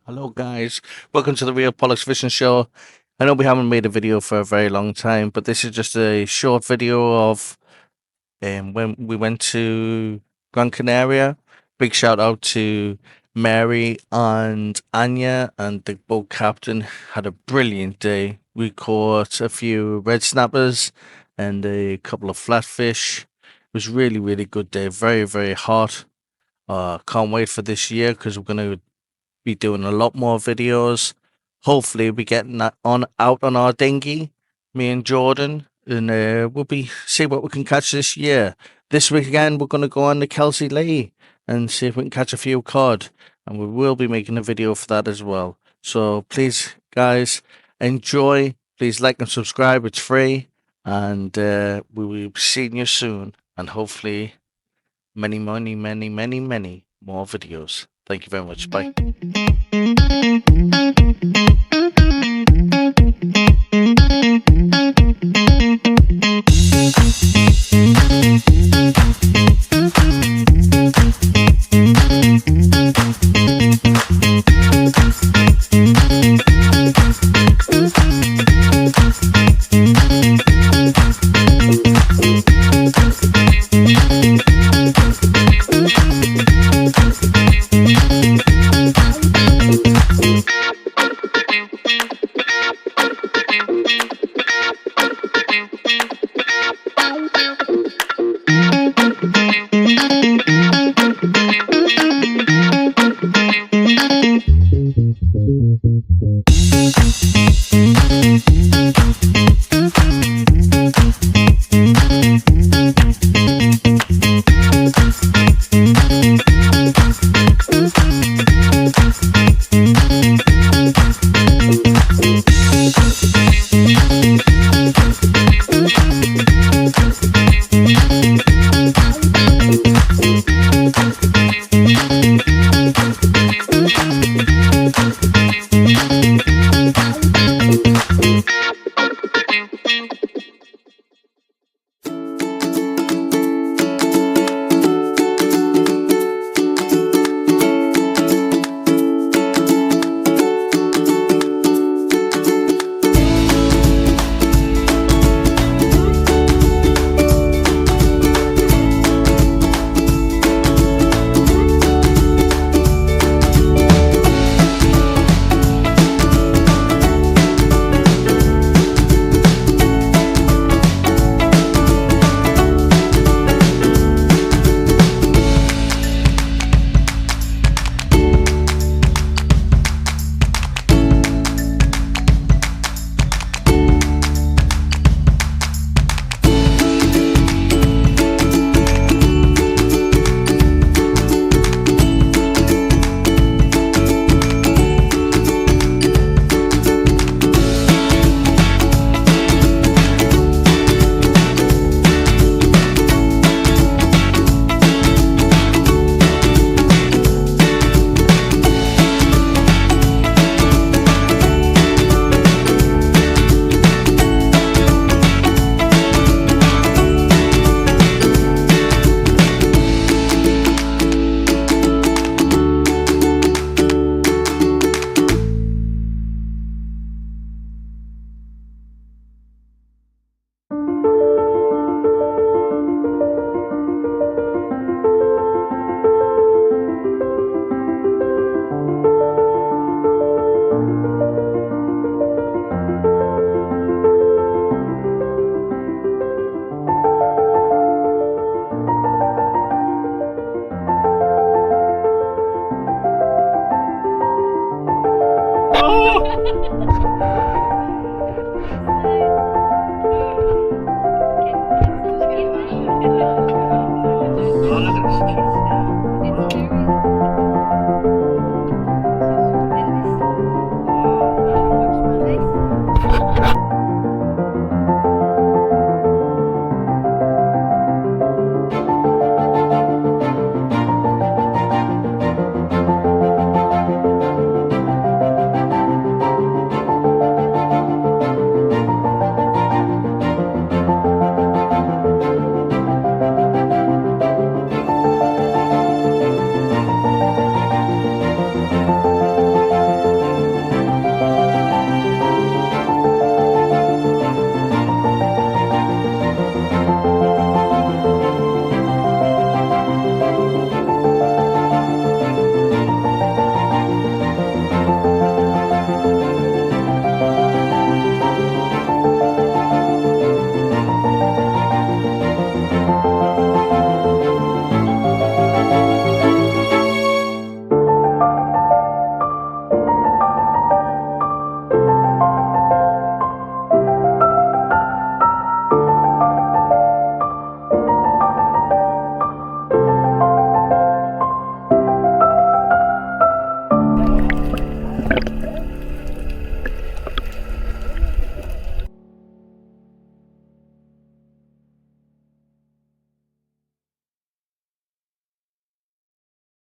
Hello, guys. Welcome to the Real Pollux Fishing Show. I know we haven't made a video for a very long time, but this is just a short video of when we went to Gran Canaria. Big shout out to Mary and Anya, and the boat captain had a brilliant day. We caught a few red snappers and a couple of flatfish. It was really good day. Very hot. Can't wait for this year because we're gonna be doing a lot more videos. Hopefully, we getting that on out on our dinghy, me and Jordan, and we'll be see what we can catch this year. This weekend, we're gonna go on the Kelsey Lee and see if we can catch a few cod, and we will be making a video for that as well. So please, guys, enjoy. Please like and subscribe. It's free, and we will be seeing you soon, and hopefully, many more videos. Thank you very much. Bye.